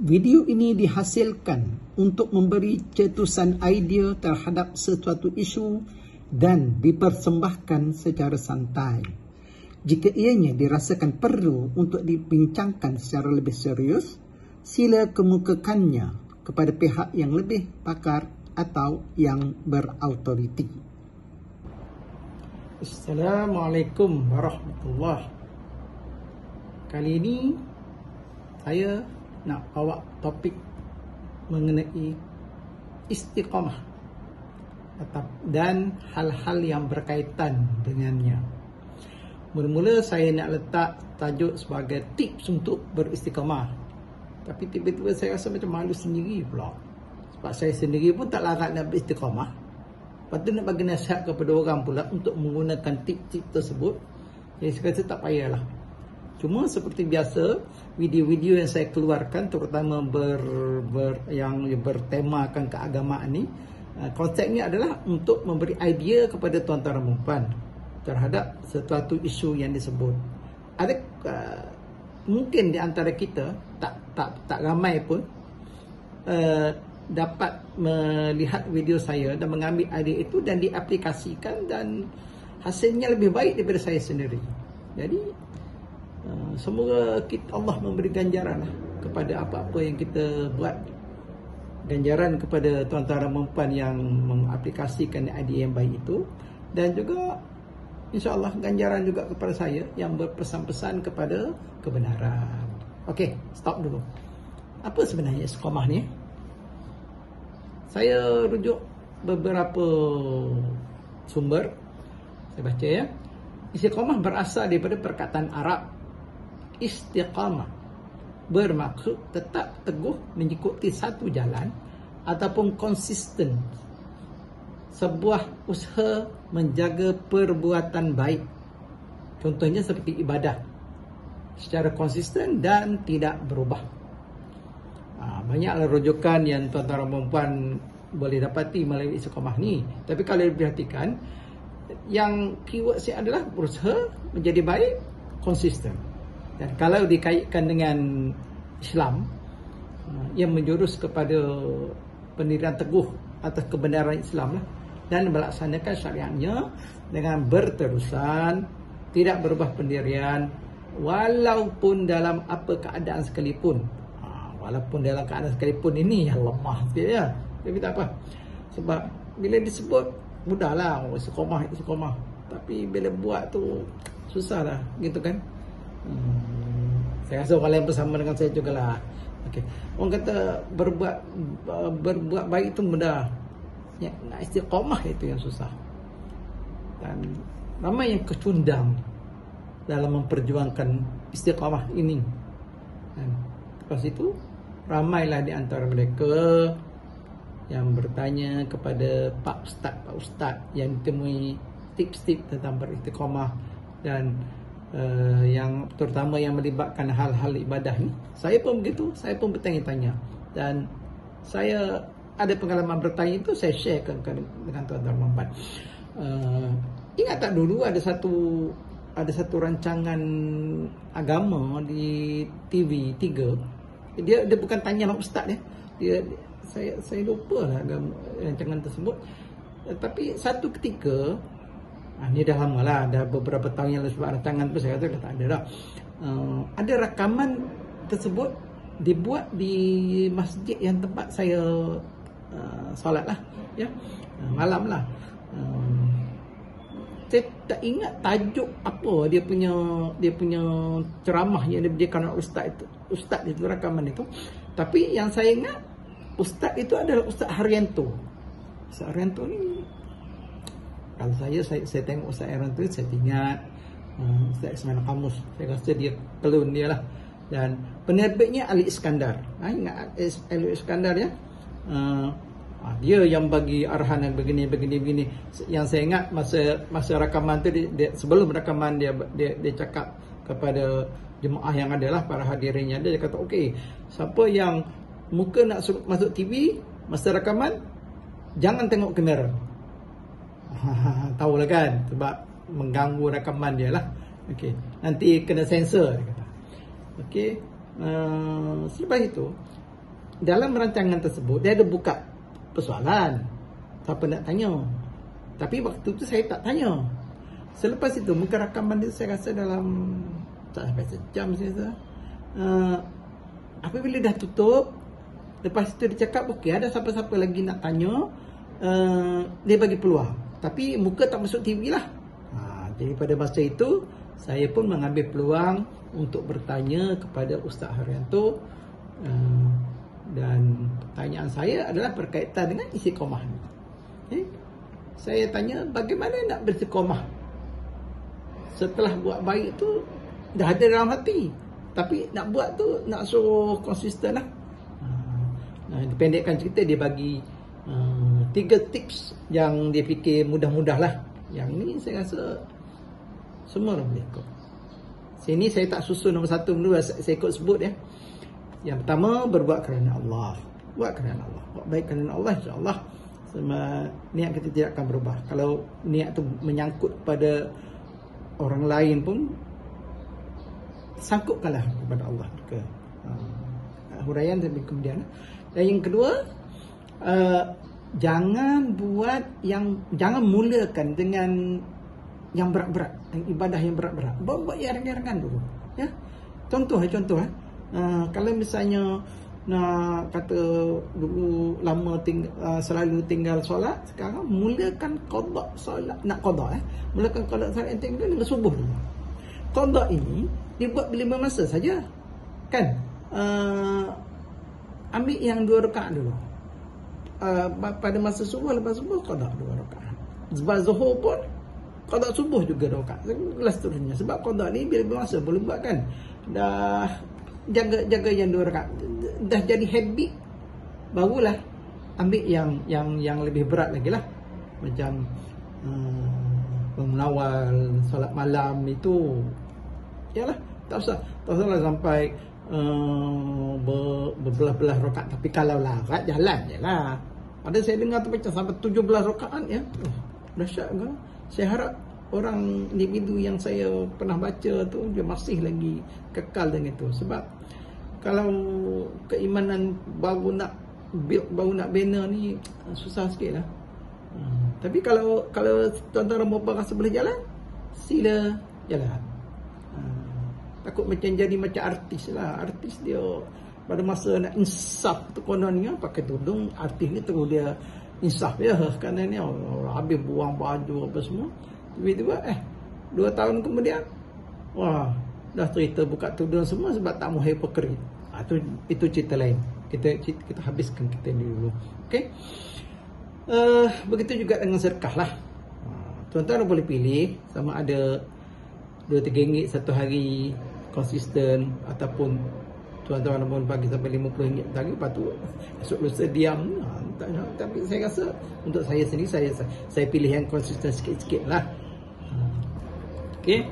Video ini dihasilkan untuk memberi cetusan idea terhadap sesuatu isu dan dipersembahkan secara santai. Jika ianya dirasakan perlu untuk dibincangkan secara lebih serius, sila kemukakannya kepada pihak yang lebih pakar atau yang berautoriti. Assalamualaikum warahmatullahi. Kali ini saya nak bawa topik mengenai istiqamah dan hal-hal yang berkaitan dengannya. Mula-mula saya nak letak tajuk sebagai tips untuk beristiqamah. Tapi tiba-tiba saya rasa macam malu sendiri pula. Sebab saya sendiri pun tak larat nak beristiqamah. Lepas tu nak bagi nasihat kepada orang pula untuk menggunakan tips-tips tersebut. Jadi saya kata tak payahlah. Cuma seperti biasa, video-video yang saya keluarkan terutama yang bertemakan keagamaan ni, konsepnya adalah untuk memberi idea kepada tuan-tuan dan puan terhadap sesuatu isu yang disebut. Ada mungkin di antara kita tak ramai pun dapat melihat video saya dan mengambil idea itu dan diaplikasikan dan hasilnya lebih baik daripada saya sendiri. Jadi semoga Allah memberi ganjaran kepada apa-apa yang kita buat. Ganjaran kepada tuan-tuan dan puan yang mengaplikasikan idea yang baik itu, dan juga insya-Allah ganjaran juga kepada saya yang berpesan-pesan kepada kebenaran. Okey, stop dulu. Apa sebenarnya istiqamah ni? Saya rujuk beberapa sumber. Saya baca ya. Istiqamah berasal daripada perkataan Arab istiqamah, bermaksud tetap teguh mengikuti satu jalan ataupun konsisten sebuah usaha menjaga perbuatan baik. Contohnya seperti ibadah secara konsisten dan tidak berubah. Banyaklah rujukan yang tuan-tuan dan puan boleh dapati melalui istiqamah ni. Tapi kalau diperhatikan, yang keyword saya adalah berusaha menjadi baik, konsisten. Dan kalau dikaitkan dengan Islam yang menjurus kepada pendirian teguh atas kebenaran Islam dan melaksanakan syariatnya dengan berterusan, tidak berubah pendirian walaupun dalam apa keadaan sekalipun. Walaupun dalam keadaan sekalipun ini yang lemah sikit ya. Tapi tak apa. Sebab bila disebut mudahlah, istiqamah. Tapi bila buat tu susahlah, gitu kan? Saya rasa orang lain bersama dengan saya jugalah. Okey. Orang kata berbuat baik itu mudah. Nak istiqamah itu yang susah. Dan ramai yang kecundang dalam memperjuangkan istiqamah ini. Dan lepas itu ramailah di antara mereka yang bertanya kepada Pak Ustaz yang ditemui tips-tips tentang beristiqamah dan yang terutama yang melibatkan hal-hal ibadah ni. Saya pun begitu, saya pun bertanya-tanya dan saya ada pengalaman bertanya itu saya sharekan dengan tuan-tuan dan puan. Ingat tak dulu ada satu rancangan agama di TV 3. Dia bukan tanya sama ustaz dia. Saya lupa lah rancangan tersebut. Tapi satu ketika, ini dah lama lah, dah beberapa tahun yang lalu sebab rancangan tu saya kata dah tak ada dah. Ada rakaman tersebut dibuat di masjid yang tempat saya solat lah, ya, malam lah. Saya tak ingat tajuk apa dia punya ceramah yang diberikan oleh ustaz itu rakaman itu. Tapi yang saya ingat ustaz itu adalah Ustaz Haryanto. Ustaz Haryanto ni, kalau saya tengok Ustaz Haryanto, saya ingat Ustaz Ismail Kamus. Saya rasa dia pelun dia lah. Dan penerbitnya Ali Iskandar. Ingat Ali Iskandar ya? Dia yang bagi arahan yang begini. Yang saya ingat masa rakaman tu sebelum rakaman dia cakap kepada jemaah yang adalah para hadirinnya, dia kata okey, siapa yang muka nak masuk TV masa rakaman jangan tengok kamera. Tahulah kan, sebab mengganggu rakaman dia lah. Okey, nanti kena sensor dia kata. Okey, selepas itu dalam rancangan tersebut dia ada buka persoalan siapa nak tanya. Tapi waktu tu saya tak tanya. Selepas itu muka rakaman dia saya rasa dalam tak sampai sejam saya rasa. Apabila dah tutup, lepas itu dia cakap okey, ada siapa-siapa lagi nak tanya, dia bagi peluang. Tapi muka tak masuk TV lah. Jadi pada masa itu saya pun mengambil peluang untuk bertanya kepada Ustaz Haryanto, dan pertanyaan saya adalah berkaitan dengan istiqamah. Saya tanya bagaimana nak beristiqamah setelah buat baik tu dah ada dalam hati, tapi nak buat tu nak suruh konsisten lah. Dipendekkan cerita, dia bagi 3 tips yang dia fikir mudah-mudah lah. Yang ni saya rasa semua orang boleh ikut. Sini saya tak susun nombor 1 dulu, saya ikut sebut ya. Yang pertama, berbuat kerana Allah. Buat kerana Allah, buat baik kerana Allah, insya-Allah semua niat kita tidak akan berubah. Kalau niat tu menyangkut pada orang lain pun, sangkutkanlah kepada Allah ke huraian dan kemudian. Dan yang kedua, jangan mulakan dengan yang berat-berat, ibadah yang berat-berat. Buat yang ringan-ringan dulu ya. Contoh. Kalau misalnya nak kata dulu lama selalu tinggal solat, sekarang mulakan qada solat, nak qada mulakan qada solat yang tinggal dengan subuh dulu. Qada ini dibuat bila masa saja kan. Ambil yang 2 rakaat dulu. Pada masa subuh, lepas subuh qada 2 rakaat. Sebab zuhur pun qada subuh juga 2 rakaat. Kelas seterusnya. Sebab qada ni bila masa boleh buat kan. Dah jaga yang 2 rakaat. Dah jadi habit, barulah ambil yang lebih berat lagi lah. Macam menawal, solat malam itu yalah, tak usah lah sampai berbelah-belah rakaat. Tapi kalau larat, jalan je lah. Ada saya dengar tu macam sampai 17 rakaat ya. Dahsyat kan. Saya harap orang individu yang saya pernah baca tu dia masih lagi kekal dengan itu. Sebab kalau keimanan baru nak build, baru nak bina ni susah sikit lah. Tapi kalau tuan-tuan dan puan rasa boleh jalan, sila jalan. Takut macam jadi macam artis lah. Artis dia pada masa nak insaf tu kononnya pakai tudung, artis ni terus dia insaf ya. Kerana ni habis buang baju apa semua. Tiba-tiba 2 tahun kemudian, wah, dah cerita buka tudung semua sebab tak mau hipokrit. Itu cerita lain. Kita habiskan kita ni dulu. Okey. Begitu juga dengan sedekah lah. Tuan-tuan boleh pilih sama ada 2-3 ringgit satu hari konsisten, ataupun tuan-tuan boleh bagi sampai 50 ringgit satu hari, lepas tu esok lusa diam. Tapi saya rasa untuk saya sendiri, saya pilih yang konsisten sikit-sikit lah. Okey.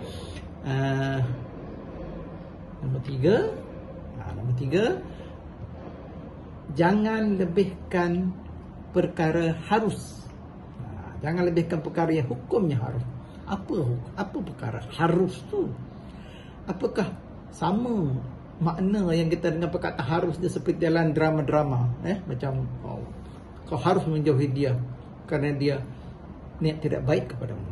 Nombor 3, jangan lebihkan perkara harus. Jangan lebihkan perkara yang hukumnya harus. Apa perkara harus tu? Apakah sama makna yang kita dengar perkataan harus dia seperti dalam drama-drama, macam kau harus menjauhi dia kerana dia niat tidak baik kepadamu.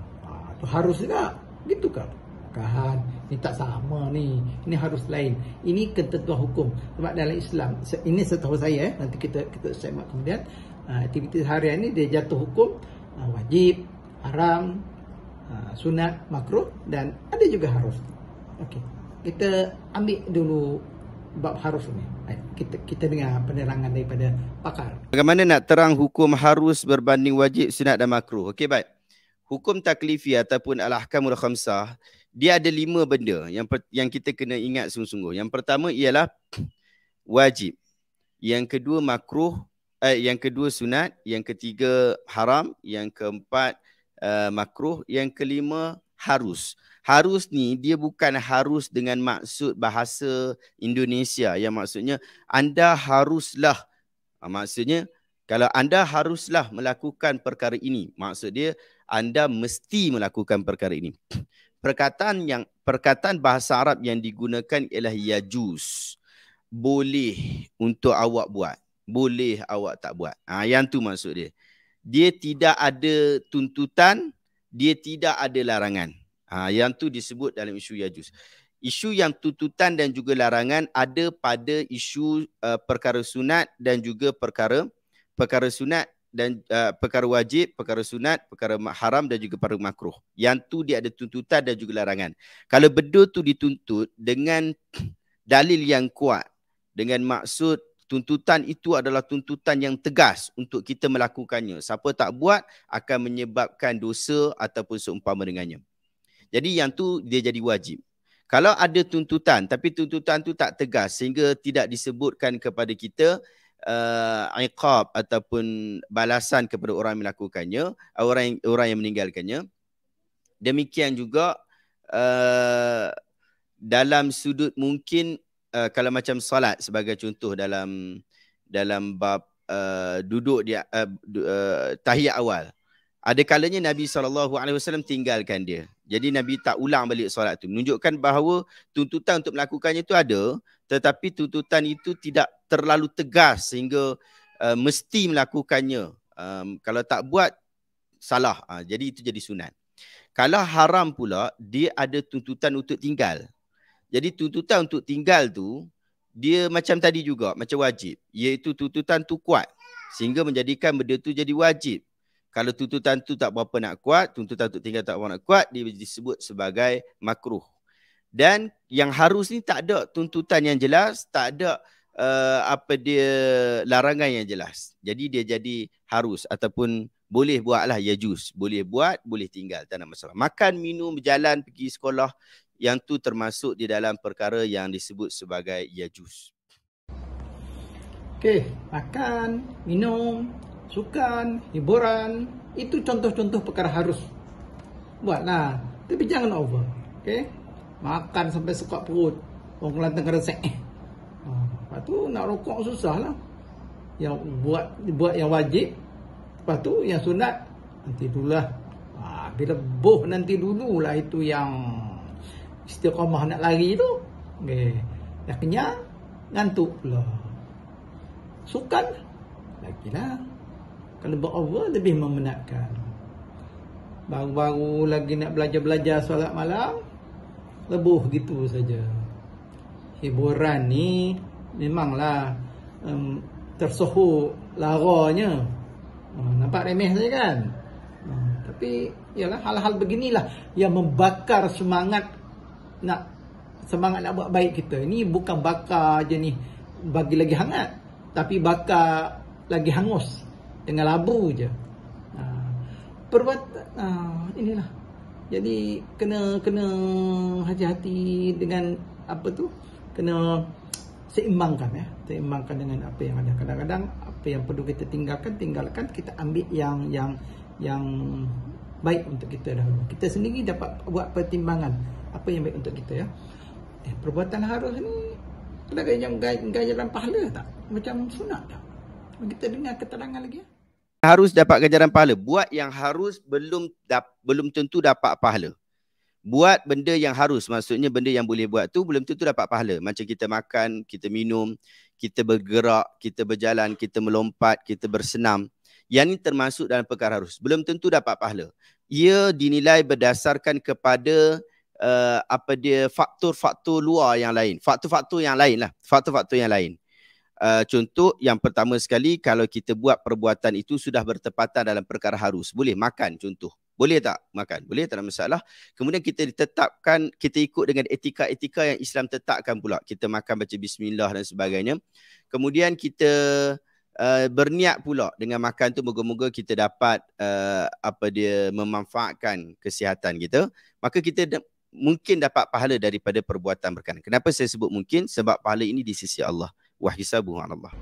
Itu harus juga, gitu kan? Kan, ini tak sama ni. Ini harus lain. Ini ketentuan hukum. Sebab dalam Islam, ini setahu saya, nanti kita semak kemudian, aktiviti harian ini dia jatuh hukum wajib, haram, sunat, makruh, dan ada juga harus. Okey. Kita ambil dulu bab harus ni. Kita dengar penerangan daripada pakar. Bagaimana nak terang hukum harus berbanding wajib, sunat dan makruh? Okey, baik. Hukum taklifi ataupun al-ahkamul khamsah, dia ada 5 benda yang kita kena ingat sungguh-sungguh. Yang pertama ialah wajib. Yang kedua makruh, yang kedua sunat, yang ketiga haram, yang keempat makruh, yang kelima harus. Harus ni dia bukan harus dengan maksud bahasa Indonesia yang maksudnya anda haruslah. Maksudnya kalau anda haruslah melakukan perkara ini, maksud dia anda mesti melakukan perkara ini. Perkataan bahasa Arab yang digunakan ialah yajuz. Boleh untuk awak buat. boleh awak tak buat. Yang tu maksud dia. Dia tidak ada tuntutan, dia tidak ada larangan. Yang tu disebut dalam isu Yajuz. Isu yang tuntutan dan juga larangan ada pada isu perkara sunat dan juga perkara sunat dan perkara wajib, perkara sunat, perkara haram dan juga perkara makruh. Yang tu dia ada tuntutan dan juga larangan. Kalau benda tu dituntut dengan dalil yang kuat, dengan maksud tuntutan itu adalah tuntutan yang tegas untuk kita melakukannya. Siapa tak buat akan menyebabkan dosa ataupun seumpama dengannya. Jadi yang tu dia jadi wajib. Kalau ada tuntutan tapi tuntutan tu tak tegas sehingga tidak disebutkan kepada kita iqab ataupun balasan kepada orang yang melakukannya, orang yang meninggalkannya. Demikian juga dalam sudut mungkin kalau macam salat sebagai contoh dalam bab duduk dia tahiyat awal. Ada kalanya Nabi SAW tinggalkan dia. Jadi Nabi tak ulang balik solat tu. Menunjukkan bahawa tuntutan untuk melakukannya itu ada, tetapi tuntutan itu tidak terlalu tegas sehingga mesti melakukannya. Kalau tak buat, salah. Jadi itu jadi sunat. Kalau haram pula, dia ada tuntutan untuk tinggal. Jadi tuntutan untuk tinggal tu, dia macam tadi juga, macam wajib. Iaitu tuntutan tu kuat. Sehingga menjadikan benda tu jadi wajib. Kalau tuntutan tu tak berapa nak kuat, tuntutan untuk tinggal tak berapa nak kuat, dia disebut sebagai makruh. Dan yang harus ni tak ada tuntutan yang jelas, tak ada larangan yang jelas. Jadi dia jadi harus ataupun boleh buatlah yajuz. Boleh buat, boleh tinggal, tak ada masalah. Makan, minum, berjalan, pergi sekolah, yang tu termasuk di dalam perkara yang disebut sebagai yajuz. Okey, makan, minum, sukan, hiburan, itu contoh-contoh perkara harus. Buatlah, tapi jangan over. Okey? Makan sampai sekak perut, orang Kelantan keresek. Lepas tu nak rokok susahlah. Yang buat yang wajib, lepas tu yang sunat nanti dululah. Bila boh nanti dululah itu yang istiqamah nak lari tu. Okey. Dah kenyang, ngantuk pula. Sukan lagilah. Kalau berover lebih memenatkan. Baru-baru lagi nak belajar solat malam, lebuh gitu saja. Hiburan ni memanglah tersohor laranya. Nampak remeh saja kan? Tapi ialah hal-hal beginilah yang membakar semangat nak buat baik kita. Ini bukan bakar je ni bagi lagi hangat, tapi bakar lagi hangus dengan labu je. Perbuatan inilah. Jadi kena hati-hati dengan apa tu? Kena seimbangkan ya. Seimbangkan dengan apa yang ada. Kadang-kadang apa yang perlu kita tinggalkan, kita ambil yang baik untuk kita dahulu. Kita sendiri dapat buat pertimbangan apa yang baik untuk kita ya. Perbuatan harus ni ada yang ganjaran pahala tak? Macam sunat tak? Kita dengar keterangan lagi ya. Harus dapat ganjaran pahala. Buat yang harus belum tentu dapat pahala. Buat benda yang harus, maksudnya benda yang boleh buat tu belum tentu dapat pahala. Macam kita makan, kita minum, kita bergerak, kita berjalan, kita melompat, kita bersenam. Yang ini termasuk dalam perkara harus. Belum tentu dapat pahala. Ia dinilai berdasarkan kepada faktor-faktor luar yang lain. Faktor-faktor yang lain lah. Faktor-faktor yang lain. Contoh yang pertama sekali, kalau kita buat perbuatan itu sudah bertepatan dalam perkara harus. Boleh makan contoh. Boleh tak makan? Boleh, tak ada masalah. Kemudian kita ditetapkan, kita ikut dengan etika-etika yang Islam tetapkan pula. Kita makan baca bismillah dan sebagainya. Kemudian kita berniat pula dengan makan tu moga-moga kita dapat memanfaatkan kesihatan kita. Maka kita mungkin dapat pahala daripada perbuatan berkenaan. Kenapa saya sebut mungkin? Sebab pahala ini di sisi Allah. Wa hisabuhu 'ala Allah.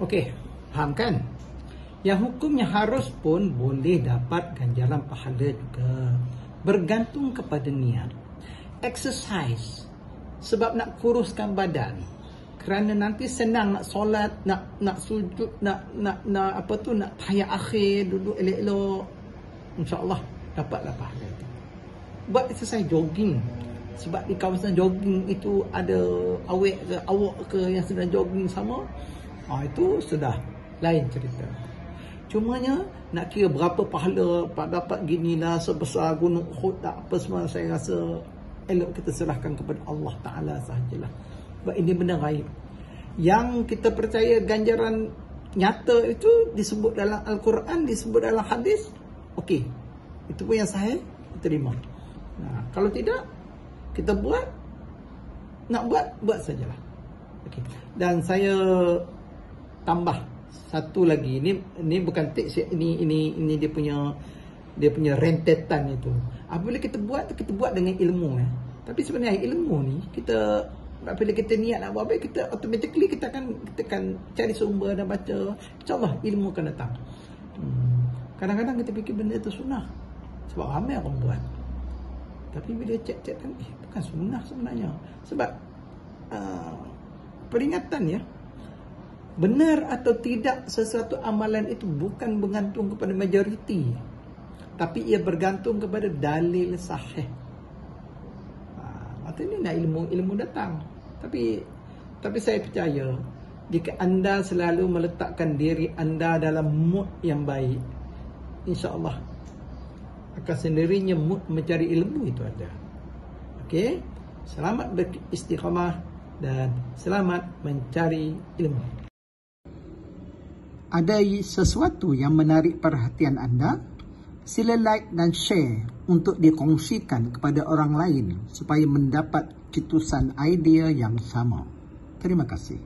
Okey, faham kan? Yang hukumnya harus pun boleh dapat ganjaran pahala juga. Bergantung kepada niat. Exercise sebab nak kuruskan badan. Kerana nanti senang nak solat, nak sujud, nak tahiyat akhir, duduk elok-elok. Insya-Allah dapatlah pahala tu. Buat exercise jogging, sebab di kawasan jogging itu ada awak ke yang sedang jogging sama, itu sudah lain cerita. Cumanya nak kira berapa pahala dapat ginilah sebesar gunung Uhud tak apa semua, saya rasa elok kita serahkan kepada Allah Ta'ala sahajalah. Sebab ini benda gaib. Yang kita percaya ganjaran nyata itu disebut dalam Al-Quran, disebut dalam hadis, okey, itu pun yang sahih, kita terima. Nah, kalau tidak, kita nak buat sajalah. Okey. Dan saya tambah satu lagi, ini bukan teks, ini dia punya rentetan itu. Apabila kita buat dengan ilmu Tapi sebenarnya ilmu ni kita, apabila kita niat nak buat baik, kita automatically kita akan cari sumber dan baca, insya-Allah ilmu akan datang. Kadang-kadang kita fikir benda itu sunnah sebab ramai orang buat. Tapi bila cek kan, bukan sunnah sebenarnya. Sebab peringatan ya, benar atau tidak sesuatu amalan itu bukan bergantung kepada majoriti, tapi ia bergantung kepada dalil sahih. Maksudnya nak ilmu datang. Tapi saya percaya jika anda selalu meletakkan diri anda dalam mood yang baik, insya-Allah akan sendirinya mood mencari ilmu itu ada. Okey, selamat beristiqamah dan selamat mencari ilmu. Ada sesuatu yang menarik perhatian anda? Sila like dan share untuk dikongsikan kepada orang lain supaya mendapat cetusan idea yang sama. Terima kasih.